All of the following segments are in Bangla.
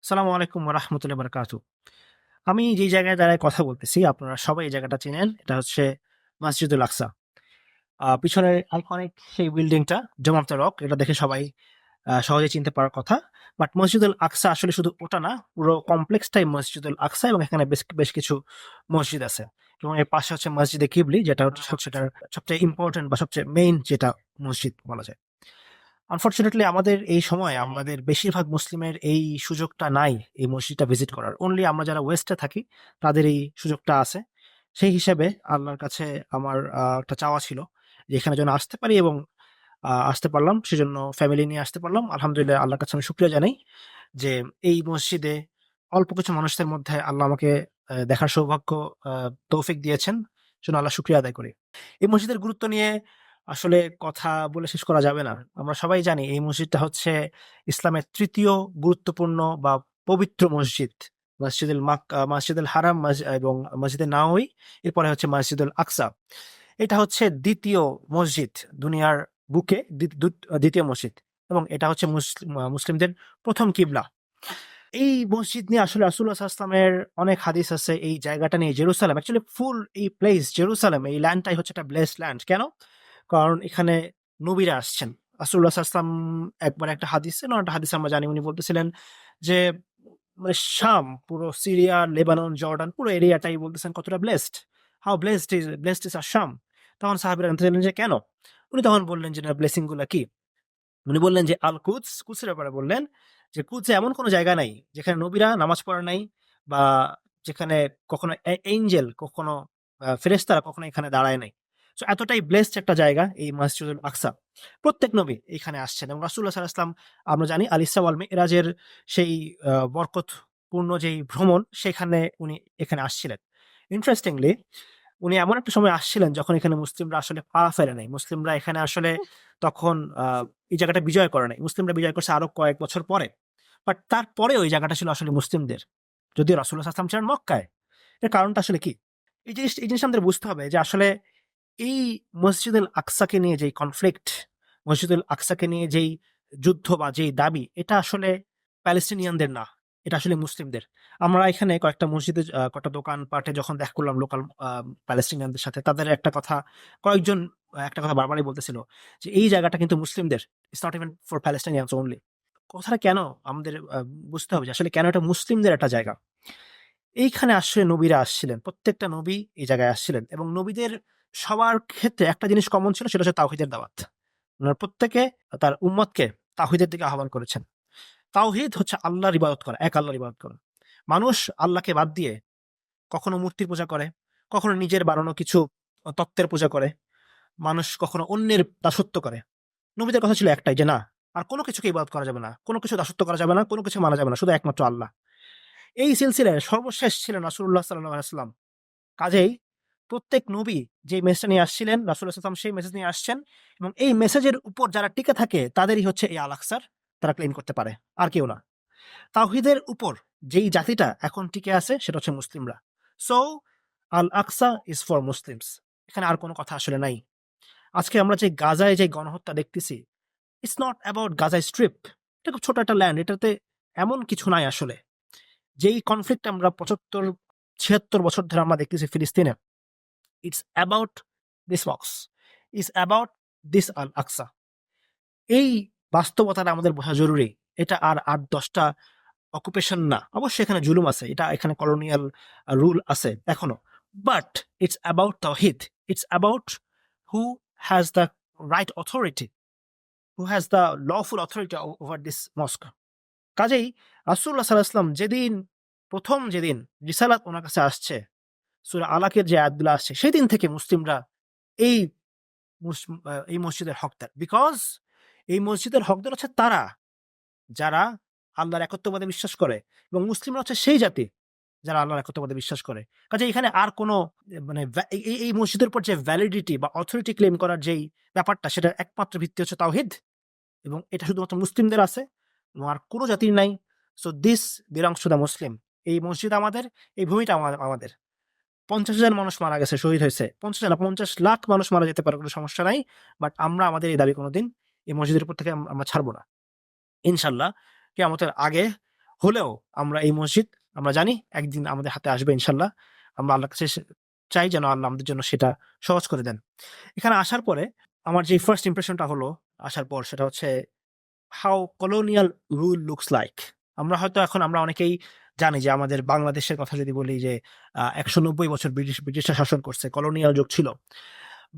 সালামু আলাইকুম রহমতুল্লাহ বারকাতু। আমি যেই জায়গায় দাঁড়ায় কথা বলতেছি আপনারা সবাই এই জায়গাটা চেনেন। এটা হচ্ছে মসজিদুল আকসা। পিছনের আইকনিক সেই বিল্ডিংটা ডোম অফ দ্য রক, এটা দেখে সবাই সহজে চিনতে পারার কথা। বাট মসজিদুল আকসা আসলে শুধু ওটা না, পুরো কমপ্লেক্সটাই মসজিদুল আকসা এবং এখানে বেশ বেশ কিছু মসজিদ আছে। এবং এর পাশে হচ্ছে মসজিদে কিবলি, যেটা হচ্ছে এটার সবচেয়ে ইম্পর্টেন্ট বা সবচেয়ে মেইন যেটা মসজিদ বলা যায়। আনফরচুনেটলি আমাদের এই সময় আমাদের বেশিরভাগ মুসলিমের এই সুযোগটা নাই এই মসজিদটা ভিজিট করার। অনলি আমরা যারা ওয়েস্টে থাকি তাদের এই সুযোগটা আছে। সেই হিসেবে আল্লাহর কাছে আমার একটা চাওয়া ছিল যে এখানে যেন আসতে পারি, এবং আসতে পারলাম। সেজন্য ফ্যামিলি নিয়ে আসতে পারলাম। আলহামদুলিল্লাহ, আল্লাহর কাছে আমি শুকরিয়া জানাই যে এই মসজিদে অল্প কিছু মানুষদের মধ্যে আল্লাহ আমাকে দেখার সৌভাগ্য তৌফিক দিয়েছেন। সেজন্য আল্লাহ শুকরিয়া আদায় করি। এই মসজিদের গুরুত্ব নিয়ে আসলে কথা বলে শেষ করা যাবে না। আমরা সবাই জানি এই মসজিদটা হচ্ছে ইসলামের ৩য় গুরুত্বপূর্ণ বা পবিত্র মসজিদ। মসজিদুল হারাম এবং মসজিদে নাববী, এরপরে হচ্ছে মসজিদুল আকসা। এটা হচ্ছে ২য় মসজিদ দুনিয়ার বুকে, ২য় মসজিদ, এবং এটা হচ্ছে মুসলিমদের ১ম কিবলা। এই মসজিদ নিয়ে আসলে রাসূলুল্লাহ সাল্লাল্লাহু আলাইহি ওয়াসাল্লামের অনেক হাদিস আছে এই জায়গাটা নিয়ে। জেরুসালেম অ্যাকচুয়ালি ফুল এই প্লেস জেরুসালেম, এই ল্যান্ডটাই হচ্ছে একটা ব্লেসড ল্যান্ড। কেন? কারণ এখানে নবীরা আসছেন। রাসূলুল্লাহ সাল্লাল্লাহু আলাইহি ওয়াসাল্লাম একবার একটা হাদিসে না একটা হাদিসে আমরা জানি উনি বলতেছিলেন যে মানে শাম, পুরো সিরিয়া, লেবানন, জর্ডান পুরো এরিয়াটাই বলতেছেন কতটা ব্লেসড। হাউ ব্লেসড ইজ আশ-শাম। তখন সাহাবীরা জানতে চাইলেন যে কেন? উনি তখন বললেন যে না, ব্লেসিং গুলা কি? উনি বললেন যে আল কুদস, কুদসের ব্যাপারে বললেন যে কুদসে এমন কোনো জায়গা নাই যেখানে নবীরা নামাজ পড়ে নাই, বা যেখানে কখনো এঞ্জেল, কখনো ফেরেশতারা কখনো এখানে দাঁড়ায় নাই। সো এতটাই ব্লেসড একটা জায়গা এই মসজিদুল আকসা। প্রত্যেক নবী এখানে আসছেন, এবং রাসূলুল্লাহ সাল্লাল্লাহু আলাইহি ওয়াসাল্লাম আমরা জানি আল ইসরা ওয়াল মিরাজের সেই বরকতপূর্ণ যেই ভ্রমণ, সেখানে উনি এখানে আসছিলেন। ইন্টারেস্টিংলি উনি এমন একটা সময় আসছিলেন যখন এখানে মুসলিমরা আসলে পা ফেলে নাই। মুসলিমরা এখানে আসলে তখন এই জায়গাটা বিজয় করে নাই। মুসলিমরা বিজয় করছে আরো কয়েক বছর পরে। বাট তারপরেও এই জায়গাটা ছিল আসলে মুসলিমদের। যদিও রাসূলুল্লাহ সাল্লাল্লাহু আলাইহি ওয়াসাল্লাম ছিলেন মক্কায়। এর কারণটা আসলে কি? এই জিনিসটা আমাদের বুঝতে হবে যে আসলে এই মসজিদুল আকসাকে নিয়ে যেই কনফ্লিক্ট, মসজিদুল আকসাকে নিয়ে যেই যুদ্ধ বা যেই দাবি, এটা আসলে প্যালেস্টিনিয়ানদের না। এটা আসলে মুসলিমদের। আমরা এখানে কয়েকটা মসজিদে কয়েকটা দোকানপাটে যখন দেখা করলাম লোকাল প্যালেস্টিনিয়ানদের সাথে, তাদের একটা কথা কয়েকজন একটা কথা বারবারই বলতেছিল যে, "এই জায়গাটা কিন্তু মুসলিমদের। It's not even for Palestinians only." কথাটা কেন আমাদের বুঝতে হবে যে আসলে কেন এটা মুসলিমদের একটা জায়গা। এইখানে আসলে নবীরা আসছিলেন। প্রত্যেকটা নবী এই জায়গায় আসছিলেন, এবং নবীদের সবার ক্ষেত্রে একটা জিনিস কমন ছিল, সেটা হচ্ছে তাওহীদের দাওয়াত। উনারা প্রত্যেকে তার উম্মতকে তাওহীদের দিকে আহ্বান করেছেন। তাওহীদ হচ্ছে আল্লাহর ইবাদত করা, এক আল্লাহর ইবাদত করা। মানুষ আল্লাহকে বাদ দিয়ে কখনো মূর্তির পূজা করে, কখনো নিজের বানানো কিছু তত্ত্বের পূজা করে, মানুষ কখনো অন্যের দাসত্ব করে। নবীদের কথা ছিল একটাই যে না, আর কোনো কিছুকে ইবাদত করা যাবে না, কোনো কিছু দাসত্ব করা যাবে না, কোনো কিছু মানা যাবে না, শুধু একমাত্র আল্লাহ। এই সিলসিলায় সর্বশেষ ছিলেন রাসূলুল্লাহ সাল্লাল্লাহু আলাইহি ওয়াসাল্লাম। কাজেই প্রত্যেক নবী যে মেসেজটা নিয়ে আসছিলেন, রাসূলুল্লাহ সাল্লাল্লাহু আলাইহি ওয়াসাল্লাম সেই মেসেজ নিয়ে আসছেন, এবং এই মেসেজের উপর যারা টিকে থাকে তাদেরই হচ্ছে এই আল আকসার তারা ক্লেইম করতে পারে, আর কেউ না। তাওহীদের উপর যেই জাতিটা এখন টিকে আছে সেটা হচ্ছে মুসলিমরা। So Al Aqsa is for Muslims. এখানে আর কোনো কথা আসলে নাই। আজকে আমরা যে গাজায় যে গণহত্যা দেখতেছি, it's not about Gaza strip. এটা খুব ছোট একটা ল্যান্ড, এটাতে এমন কিছু নাই আসলে। যেই কনফ্লিক্ট আমরা ৭৫-৭৬ বছর ধরে আমরা দেখতেছি ফিলিস্তিনে, it's about this box, it's about this Al Aqsa. এই বাস্তবতাটা আমাদের বোঝা জরুরি। এটা আর ৮-১০টা অকুপেশন না। অবশ্যই এখানে জুলুম আছে। এখানে কলোনিয়াল রুল আছে এখনো। বাট ইটস অ্যাবাউট তাওহীদ। It's about who has the right authority, who has the lawful authority over this mosque. কাজেই রাসূলুল্লাহ সাল্লাল্লাহু আলাইহি ওয়াসাল্লাম যেদিন রিসালাত উনার কাছে আসছে, সূরা আলাকের যে আয়াতগুলো আসছে, সেদিন থেকে মুসলিমরা এই এই মসজিদের হকদার। বিকজ এই মসজিদের হকদার হচ্ছে তারা, যারা আল্লাহর একত্ববাদে বিশ্বাস করে, এবং মুসলিমরা হচ্ছে সেই জাতি যারা আল্লাহর একত্ববাদে বিশ্বাস করে। কাজেই এখানে আর কোনো মানে এই মসজিদের উপর যে ভ্যালিডিটি বা অথরিটি ক্লেইম করার যেই ব্যাপারটা, সেটার একমাত্র ভিত্তি হচ্ছে তাওহীদ, এবং এটা শুধুমাত্র মুসলিমদের আছে এবং আর কোনো জাতির নাই। So this belongs to the Muslim. এই মসজিদ আমাদের, এই ভূমিটা আমাদের। ৫০,০০০ মানুষ মারা গেছে, শহীদ হয়েছে। ৫০ না ৫০ লাখ মানুষ মারা যেতে পারে, কোনো সমস্যা নাই। বাট আমরা আমাদের এই দাবি কোনোদিন এই মসজিদের উপর থেকে আমরা ছাড়ব না। ইনশাআল্লাহ কিয়ামতের আগে হলেও আমরা এই মসজিদ আমরা জানি একদিন আমাদের হাতে আসবে ইনশাল্লাহ। আমরা আল্লাহর কাছে চাই যেন আল্লাহ আমাদের জন্য সেটা সহজ করে দেন। এখানে আসার পরে আমার যে ফার্স্ট ইমপ্রেশনটা হলো আসার পর সেটা হচ্ছে how colonial rule looks like. আমরা অনেকেই জানি যে আমাদের বাংলাদেশের কথা যদি বলি যে ১৯০ বছর ব্রিটিশরা শাসন করছে, কলোনিয়াল যুগ ছিল।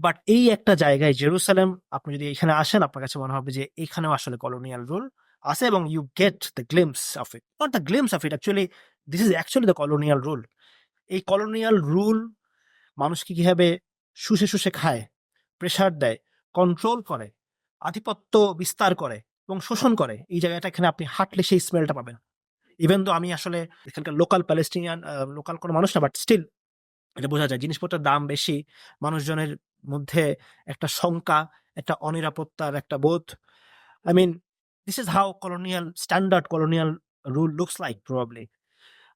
বাট এই একটা জায়গায় জেরুসালেম আপনি যদি এখানে আসেন আপনার কাছে মনে হবে যে এখানেও আসলে কলোনিয়াল রুল আছে এবং you get the glimpse of it, not the glimpse of it, actually this is actually the colonial rule. এই কলোনিয়াল রুল মানুষকে কিভাবে শুষে শুষে খায়, প্রেসার দেয়, কন্ট্রোল করে, আধিপত্য বিস্তার করে এবং শোষণ করে, এই জায়গাটা এখানে আপনি হাঁটলে সেই স্মেলটা পাবেন। ইভেন তো আমি আসলে এখানকার লোকাল প্যালেস্টিনিয়ান, লোকাল কোনো মানুষ না, বাট স্টিল এটা বোঝা যায় জিনিসপত্রের দাম বেশি, মানুষজনের মধ্যে একটা শঙ্কা, একটা অনিরাপত্তার একটা বোধ। I mean this is how colonial standard colonial rule looks like probably.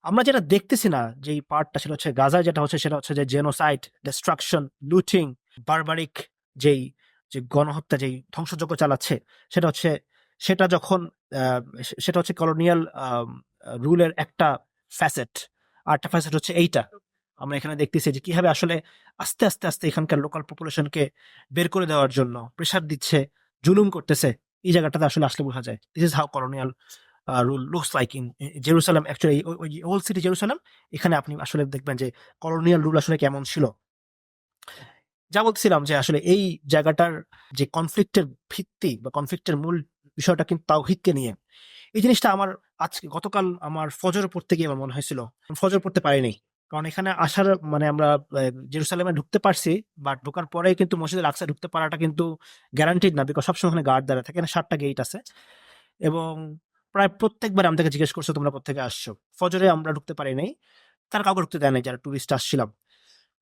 আমরা যেটা দেখতেছি না যেই পার্টটা সেটা হচ্ছে গাজায় যেটা হচ্ছে সেটা হচ্ছে যে জেনোসাইড, ডিস্ট্রাকশন, লুটিং, বারবারিক যেই যে গণহত্যা যেই ধ্বংসযজ্ঞ চালাচ্ছে সেটা হচ্ছে সেটা যখন সেটা হচ্ছে কলোনিয়াল রুলের একটা ফ্যাসেট। আরেকটা ফ্যাসেট হচ্ছে এইটা আমরা এখানে দেখতেছি যে কিভাবে আসলে আস্তে আস্তে আস্তে এখানকার লোকাল পপুলেশনকে বের করে দেওয়ার জন্য প্রেশার দিচ্ছে, জুলুম করতেছে। এই জায়গাটাতে আসলে আসলে বোঝা যায় this is how colonial rule looks like in Jerusalem. Actually ওই ওল্ড সিটি জেরুসালেম, এখানে আপনি আসলে দেখবেন যে কলোনিয়াল রুল আসলে কেমন ছিল। যা বলতেছিলাম যে আসলে এই জায়গাটার যে কনফ্লিক্টের ভিত্তি বা কনফ্লিক্টের মূল বিষয়টা কিন্তু তাওহীদকে নিয়ে। এই জিনিসটা আমার আজকে গতকাল আমার ফজর পড়তে গিয়ে আমার মনে হয়েছিল। ফজর পড়তে পারিনি। কারণ এখানে আসার মানে আমরা জেরুসালেমে ঢুকতে পারছি, বাট ঢোকার পরেই কিন্তু মসজিদুল আকসায় ঢুকতে পারাটা কিন্তু গ্যারান্টিড না, বিকজ সবসময় ওখানে গার্ড দাঁড়ায় থাকে। এখানে ৭টা গেট আছে এবং প্রায় প্রত্যেকবার আমাদেরকে জিজ্ঞেস করছে তোমরা কোত্থেকে আসছো। ফজরে আমরা ঢুকতে পারি নাই, তারা কাউকে ঢুকতে দেয় নাই যারা টুরিস্ট আসছিলাম।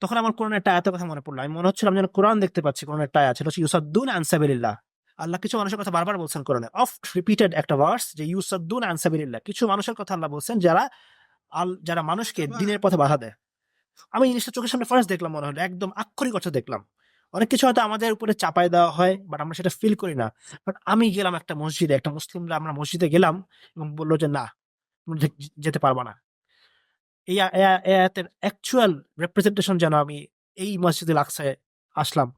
তখন আমার কোরআনের একটা আয়াতের কথা মনে পড়লো। আমি মনে হচ্ছিল আমি যেন কোরআন দেখতে পাচ্ছি, কোরআনের একটা আয়াত, সেটা হচ্ছে ইউসাদ্দুন আন সাবিলিল্লাহ। আল্লাহ কিছু মানুষের কথা বারবার বলছেন কোরআনে, অফট রিপিটেড একটা ভার্স, যে ইউসাদ্দুন আন সাবিলিল্লাহ। কিছু মানুষের কথা আল্লাহ বলছেন যারা যারা মানুষকে দিনের পথে বাধা দেয়। আমি জিনিসটা চোখের সামনে ফার্স্ট দেখলাম, মনে হলো একদম আক্ষরিক অর্থে দেখলাম। অনেক কিছু হয়তো আমাদের উপরে চাপায় দেওয়া হয়, বাট আমরা সেটা ফিল করি না। বাট আমি গেলাম একটা মসজিদে, একটা মুসলিমরা আমরা মসজিদে গেলাম এবং বললো যে না, তুমি যেতে পারবা না। এই আয়াতের অ্যাকচুয়াল রিপ্রেজেন্টেশন যেন আমি এই মসজিদুল আকসায় আসলাম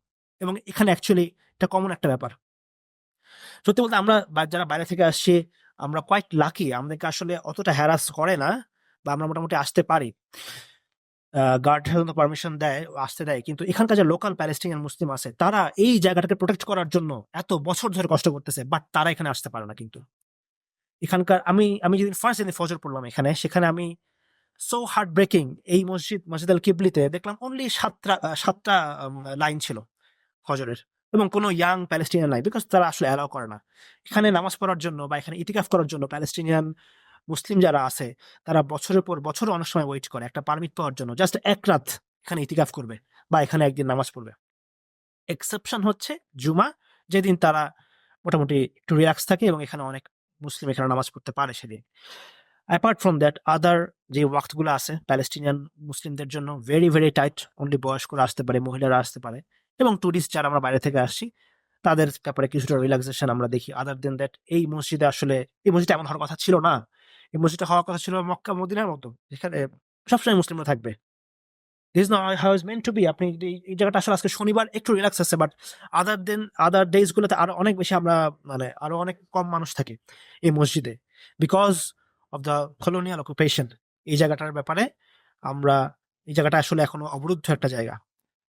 এবং এখানে অ্যাকচুয়ালি এটা কমন একটা ব্যাপার। সত্যি বলতে আমরা যারা বাইরে থেকে আসছি আমরা কোয়াইট লাকি, আমাদেরকে আসলে অতটা হ্যারাস করে না বা আমরা মোটামুটি আসতে পারি। গার্ড সাধারণত পারমিশন দেয়, আসতে দেয়। কিন্তু এখানকার যে লোকাল প্যালেস্টিনিয়ান মুসলিম আছে তারা এই জায়গাটাকে প্রোটেক্ট করার জন্য এত বছর ধরে কষ্ট করতেছে, বাট তারা এখানে আসতে পারে না। কিন্তু এখানকার আমি যেদিন ফার্স্ট যেদিন ফজর পড়লাম এখানে, সেখানে আমি সো হার্ট ব্রেকিং, এই মসজিদ আল কিবলিতে দেখলাম অনলি ৭টা লাইন ছিল ফজরের, এবং কোনো ইয়াং প্যালেস্টিনিয়ান নাই, বিকজ তারা আসলে অ্যালাউ করে না এখানে নামাজ পড়ার জন্য বা এখানে ইতিকাফ করার জন্য। প্যালেস্টিনিয়ান মুসলিম যারা আছে তারা বছরের পর বছর অনেক সময় ওয়েট করে একটা পারমিট পাওয়ার জন্য, জাস্ট এক রাত এখানে ইতিকাফ করবে বা এখানে একদিন নামাজ পড়বে। এক্সেপশন হচ্ছে জুমা, যেদিন তারা মোটামুটি একটু রিল্যাক্স থাকে এবং এখানে অনেক মুসলিম এখানে নামাজ পড়তে পারে সেদিন। অ্যাপার্ট ফ্রম দ্যাট আদার যে ওয়াক্তগুলো আছে প্যালেস্টিনিয়ান মুসলিমদের জন্য ভেরি ভেরি টাইট, অনলি বয়স্করা আসতে পারে, মহিলারা আসতে পারে এবং টুরিস্ট যারা আমরা বাইরে থেকে আসছি তাদের ব্যাপারে কিছুটা রিল্যাক্সেশন আমরা দেখি। আদার দেন দ্যাট এই মসজিদে আসলে এই মসজিদটা এমন হওয়ার কথা ছিল না। এই মসজিদটা হওয়ার কথা ছিল মক্কা মদিনার মতো, যেখানে সবসময় মুসলিমরা থাকবে। This not how is meant to be. আপনি এই জায়গাটা আসলে আজকে শনিবার একটু রিল্যাক্স আছে, বাট আদার ডেজ গুলোতে আরো অনেক বেশি আমরা মানে আরো অনেক কম মানুষ থাকে এই মসজিদে, because of the colonial occupation. এই জায়গাটার ব্যাপারে আমরা এই জায়গাটা আসলে এখনো অবরুদ্ধ একটা জায়গা।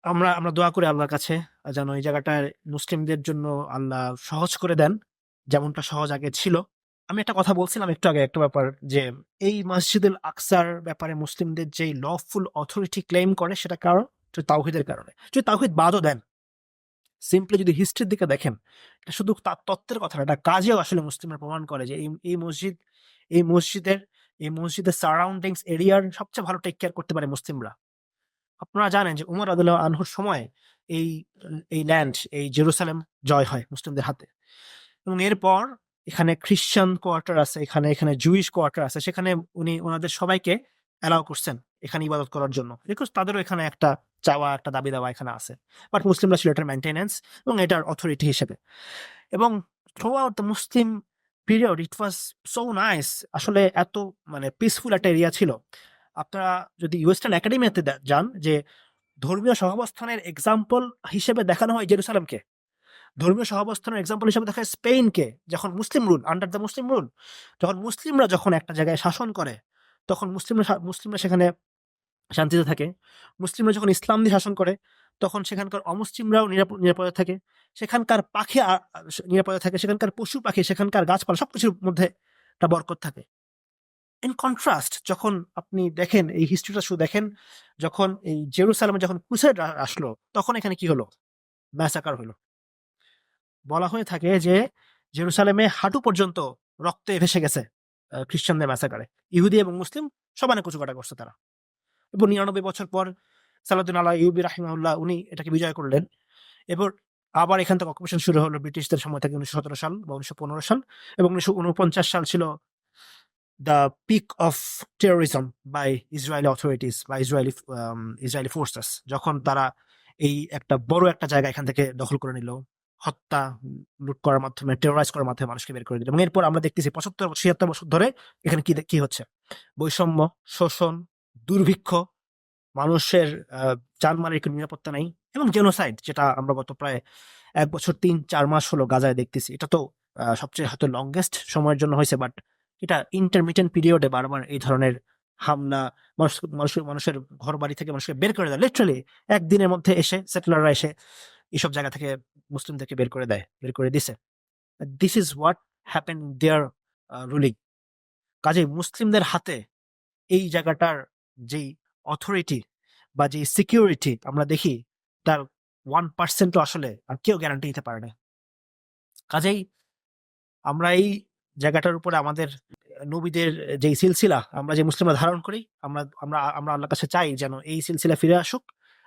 আমরা আমরা দোয়া করি আল্লাহর কাছে যেন এই জায়গাটা মুসলিমদের জন্য আল্লাহ সহজ করে দেন, যেমনটা সহজ আগে ছিল। আমি একটা কথা বলছিলাম একটু আগে, একটা ব্যাপার যে এই মসজিদুল আকসার ব্যাপারে মুসলিমদের যে লফুল অথরিটি ক্লেম করে সেটা কারণ তাওহীদের কারণে। যদি তাওহীদ বাদও দেন, সিম্পলি যদি হিস্ট্রির দিকে দেখেন, এটা শুধু তার তত্ত্বের কথা না, এটা কাজেও আসলে মুসলিমরা প্রমাণ করে যে এই মসজিদ এই মসজিদের এই মসজিদের সারাউন্ডিংস এরিয়ার সবচেয়ে ভালো টেক কেয়ার করতে পারে মুসলিমরা। আপনারা জানেন যে উমর রাদিয়াল্লাহু আনহুর সময় এই এই ল্যান্ড এই জেরুসালেম জয় হয় মুসলিমদের হাতে, এবং এরপর এখানে খ্রিস্টান কোয়ার্টার আছে, এখানে এখানে জুইশ কোয়ার্টার আছে, সেখানে উনি ওনাদের সবাইকে অ্যালাউ করছেন এখানে ইবাদত করার জন্য, বিকজ তাদেরও এখানে একটা চাওয়া একটা দাবি দাওয়া এখানে আছে। বাট মুসলিমরা ছিল এটার মেনটেনেন্স এবং এটার অথরিটি হিসেবে। এবং through out the Muslim period it was so nice. আসলে এত মানে পিসফুল একটা এরিয়া ছিল। আপনারা যদি ওয়েস্টার্ন একাডেমিতে যান, যে ধর্মীয় সহাবস্থানের এক্সাম্পল হিসেবে দেখানো হয় জেরুসালেমকে, ধর্মীয় সহাবস্থানের এক্সাম্পল হিসেবে দেখা হয় স্পেনকে, যখন মুসলিম rule, under the Muslim rule, যখন মুসলিমরা যখন একটা জায়গায় শাসন করে, তখন মুসলিমরা সেখানে শান্তিতে থাকে। মুসলিমরা যখন ইসলাম দিয়ে শাসন করে, তখন সেখানকার অমুসলিমরাও নিরাপদে থাকে। সেখানকার পাখি নিরাপদে থাকে, সেখানকার পশু পাখি, সেখানকার গাছপালা সবকিছুর মধ্যে একটা বরকত থাকে। ইন কন্ট্রাস্ট, যখন আপনি দেখেন এই হিস্ট্রিটা শুধু দেখেন, যখন এই জেরুসালেমে যখন ক্রুসেড আসলো, তখন এখানে কি হলো? ম্যাসাকার হলো। বলা হয়ে থাকে যে জেরুসালেমে হাঁটু পর্যন্ত রক্তে ভেসে গেছে খ্রিস্টানদের ম্যাসাকারে। ইহুদি এবং মুসলিম সমানে কুচকাটা করছে তারা। এবং ৯৯ বছর পর সালাউদ্দিন আলা ইউবি রাহিমাহুল্লাহ উনি এটাকে বিজয় করলেন। এবার আবার এখান থেকে অকুপেশন শুরু হলো ব্রিটিশদের সময় থেকে ১৯১৭ সাল বা ১৯১৫ সাল, এবং ১৯৪৯ সাল ছিল the peak of terrorism by Israeli authorities বা ইসরায়েলি ফোর্সেস, যখন তারা এই একটা বড় একটা জায়গা এখান থেকে দখল করে নিল, হত্যা, লুট করার মাধ্যমে, টেরোরাইজ করার মাধ্যমে মানুষকে বের করে দিল। এবং এরপর আমরা দেখতেছি ৭৫-৭৬ বছর ধরে এখানে কি হচ্ছে? বৈষম্য, শোষণ, দুর্ভিক্ষ, মানুষের জানমালের কোনো নিরাপত্তা নাই, এবং জেনোসাইড, যেটা আমরা গত প্রায় ১ বছর ৩-৪ মাস হলো গাজায় দেখতেছি। এটা তো সবচেয়ে হয়তো লংগেস্ট সময়ের জন্য হয়েছে, বাট এটা ইন্টারমিটেন্ট পিরিয়ডে বারবার এই ধরনের হামলা, মানুষের ঘর বাড়ি থেকে মানুষকে বের করে দেয়। লিটারালি একদিনের মধ্যে এসে সেটেলাররা এসে এসব জায়গা থেকে মুসলিমদেরকে বের করে দিছে। This is what happen their ruling. কাজেই মুসলিমদের হাতে এই জায়গাটার যেই অথরিটি বা যেই সিকিউরিটি আমরা দেখি, তার 1% আসলে আর কেউ গ্যারান্টি দিতে পারে না। কাজেই আমরা এই জায়গাটার উপরে আমাদের নবীদের যেই সিলসিলা আমরা যে মুসলিমরা ধারণ করি, আমরা আমরা আমরা আল্লাহর কাছে চাই যেন এই সিলসিলা ফিরে আসুক,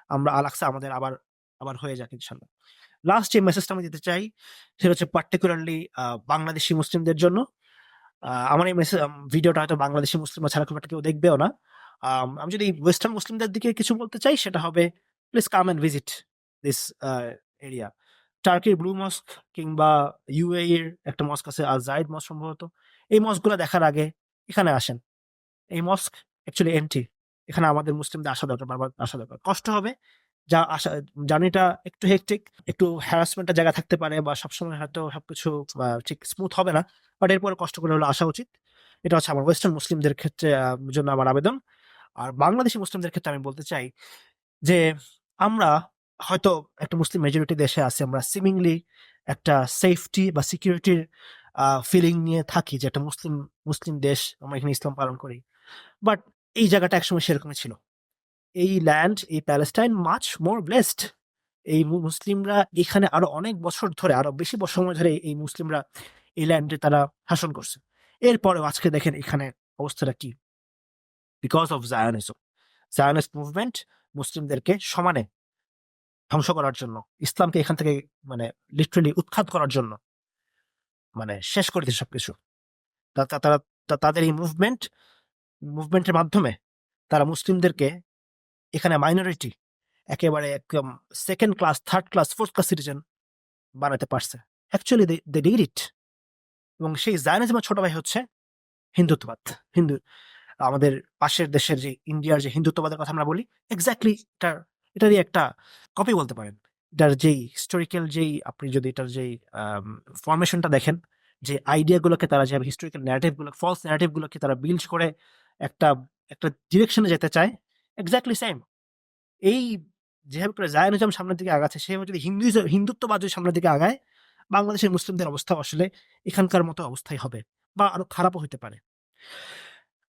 আমরা আল আকসা আমাদের আবার আবার হয়ে যাক ইনশাল্লাহ। লাস্ট যে মেসেজটা আমি দিতে চাই, সেটা হচ্ছে পার্টিকুলারলি বাংলাদেশি মুসলিমদের জন্য। আমার এই ভিডিওটা হয়তো বাংলাদেশি মুসলিমরা ছাড়া খুব একটা কেউ দেখবেও না। আমি যদি ওয়েস্টার্ন মুসলিমদের দিকে কিছু বলতে চাই, সেটা হবে please come and visit this area. টার্কির ব্লু মস্ক কিংবা ইউএই এর একটা মস্ক আছে আল জাইদ মস্ক সম্ভবত। এই মস্কগুলো দেখার আগে এখানে আসেন। এই মস্ক অ্যাকচুয়ালি এমটি। এখানে আমাদের মুসলিমদের আসা দরকার, বারবার আসা দরকার। কষ্ট হবে, জার্নিটা একটু হেক্টিক, একটু হ্যারাসমেন্টের জায়গা থাকতে পারে, বা সবসময় হয়তো সবকিছু ঠিক স্মুথ হবে না, বাট এরপরে কষ্ট করে হলে আসা উচিত। এটা হচ্ছে আমার ওয়েস্টার্ন মুসলিমদের ক্ষেত্রে জন্য আমার আবেদন। আর বাংলাদেশি মুসলিমদের ক্ষেত্রে আমি বলতে চাই যে আমরা হয়তো একটা মুসলিম মেজরিটি দেশে আছি, আমরা সিমিংলি একটা সেফটি বা সিকিউরিটির ফিলিং নিয়ে থাকি, যে একটা মুসলিম মুসলিম দেশ, আমরা এখানে ইসলাম পালন করি। বাট এই জায়গাটা একসময় সেরকমই ছিল। এই ল্যান্ড, এই প্যালেস্টাইন মাচ মোর ব্লেসড। এই মুসলিমরা এখানে আরো অনেক বছর ধরে, আরো বেশি সময় ধরে এই মুসলিমরা এই ল্যান্ডে তারা শাসন করছে। এরপরেও আজকে দেখেন এখানে অবস্থাটা কি, because of Zionism. Zionist movement মুসলিমদেরকে সমানে ধ্বংস করার জন্য, ইসলামকে এখান থেকে মানে লিটারালি উৎখাত করার জন্য মানে শেষ করে দিচ্ছে সবকিছু। তারা তাদের এই মুভমেন্টের মাধ্যমে তারা মুসলিমদেরকে এখানে মাইনরিটি, একেবারে একদম second class, third class, fourth class citizen বানাতে পারছে। Actually they did it. এবং সেই জায়নিজমের ছোট ভাই হচ্ছে হিন্দুত্ববাদ। হিন্দু আমাদের পাশের দেশের যে ইন্ডিয়ার যে হিন্দুত্ববাদের কথা আমরা বলি, এক্স্যাক্টলি এটারই একটা কপি বলতে পারেন। এটার যেই হিস্টোরিক্যাল যেই, আপনি যদি এটার যেই ফরমেশনটা দেখেন, যে আইডিয়াগুলোকে তারা যেভাবে হিস্টোরিক্যাল ন্যারেটিভগুলো, ফলস ন্যারেটিভগুলোকে তারা বিল্ড করে একটা একটা ডিরেকশনে যেতে চায়, এক্স্যাক্টলি সেম। এই যেভাবে করে জায়নিজম সামনের দিকে আগাচ্ছে, সেভাবে যদি হিন্দুত্ববাদ যদি সামনের দিকে আগায়, বাংলাদেশের মুসলিমদের অবস্থা আসলে এখানকার মতো অবস্থাই হবে, বা আরো খারাপও হতে পারে।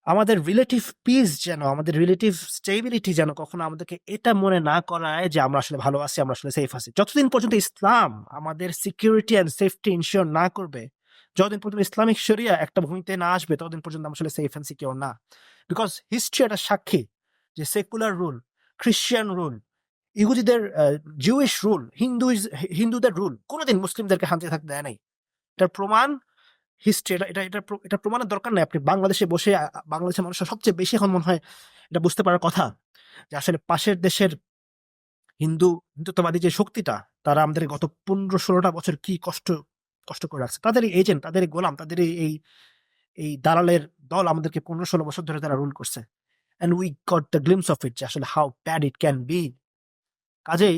আমাদের রিলেটিভ পিস যেন, আমাদের রিলেটিভ স্টেবিলিটি যেন কখনো আমাদেরকে এটা মনে না করায় যে আমরা আসলে ভালো আছি, আমরা আসলে সেফ আছি। যতদিন পর্যন্ত ইসলাম আমাদের সিকিউরিটি অ্যান্ড সেফটি ইনশিওর না করবে, যতদিন পর্যন্ত ইসলামিক শরিয়া একটা ভূমিতে না আসবে, ততদিন পর্যন্ত আমরা আসলে সেফ অ্যান্ড সিকিউর না। বিকজ হিস্ট্রি একটা সাক্ষী যে সেকুলার রুল, খ্রিস্টান রুল, ইহুদিদের জিউইশ রুল, হিন্দুদের রুল কোনোদিন মুসলিমদেরকে শান্তি থাকতে দেয় নাই। এটার প্রমাণ হিস্ট্রি। এটা প্রমাণের দরকার নাই। আপনি বাংলাদেশে বসে বাংলাদেশের মানুষের সবচেয়ে বেশি এখন মনে হয় এটা বুঝতে পারার কথা, যে আসলে পাশের দেশের হিন্দুত্ববাদী যে শক্তিটা, তারা আমাদের গত ১৫-১৬টা বছর কি কষ্ট কষ্ট করে রাখছে। তাদেরই এজেন্ট, তাদেরই গোলাম, তাদেরই এই দালালের দল আমাদেরকে ১৫-১৬ বছর ধরে তারা রুল করছে। And we got the glimpse of ইট যে আসলে how bad it can be. কাজেই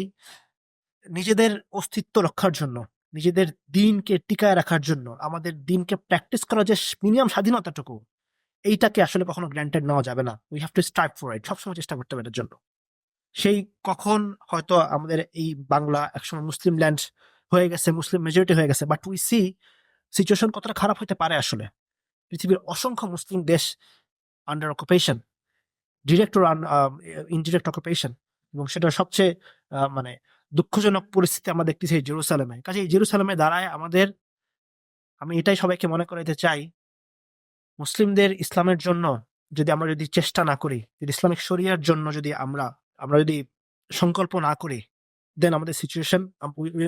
নিজেদের অস্তিত্ব রক্ষার জন্য, নিজেদের দিনকে টিকায় রাখার জন্য, আমাদের দিনকে প্র্যাকটিস করার যে মিনিমাম স্বাধীনতাটুকু, এইটাকে আসলে কখনো গ্র্যান্টেড নেওয়া যাবে না। We have to strive for it. সবসময় চেষ্টা করতে হবে এটার জন্য। সেই কখন হয়তো আমাদের এই বাংলা একসময় মুসলিম ল্যান্ড হয়ে গেছে, মুসলিম মেজরিটি হয়ে গেছে, বাট উই সি সিচুয়েশন কতটা খারাপ হতে পারে আসলে। পৃথিবীর অসংখ্য মুসলিম দেশ আন্ডার অকুপেশন, ডিরেক্ট ও ইনডিরেক্ট অকুপেশন, এবং সেটা সবচেয়ে মানে দুঃখজনক পরিস্থিতি আমরা দেখতেছি এই জেরুসালেমে। কাজে এই জেরুসালেমে দাঁড়ায় আমাদের, আমি এটাই সবাইকে মনে করাইতে চাই, মুসলিমদের ইসলামের জন্য আমরা যদি চেষ্টা না করি, যদি ইসলামিক শরিয়ার জন্য যদি আমরা যদি সংকল্প না করি, দেন আমাদের situation,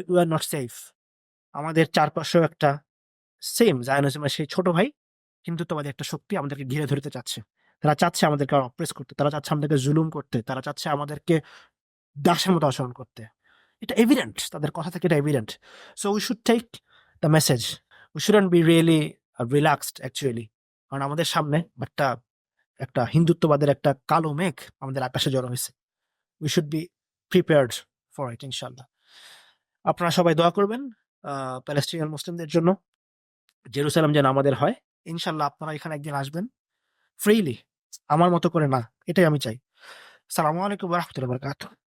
we are not safe. আমাদের চারপাশেও একটা সেম জায়নিজমের সেই ছোট ভাই হিন্দুত্ববাদী একটা শক্তি আমাদেরকে ঘিরে ধরতে চাচ্ছে। তারা চাচ্ছে আমাদেরকে অপ্রেস করতে, তারা চাচ্ছে আমাদেরকে জুলুম করতে, তারা চাচ্ছে আমাদেরকে দাসের মতো আচরণ করতে। এটা এভিডেন্ট, তাদের কথা থেকে এটা evident. So we should take the message. We shouldn't be really relaxed actually. কারণ আমাদের সামনে একটা একটা হিন্দুত্ববাদের একটা কালো মেঘ আমাদের আকাশে জড়ো হয়েছে। We should be prepared for it ইনশাল্লাহ। আপনারা সবাই দোয়া করবেন প্যালেস্টিনিয়ান মুসলিমদের জন্য, জেরুসালেম যেন আমাদের হয়। ইনশাল্লাহ আপনারা এখানে একদিন আসবেন ফ্রিলি, আমার মতো করে না, এটাই আমি চাই। আসসালামু আলাইকুম ওয়া রাহমাতুল্লাহি ওয়া বারাকাতুহু।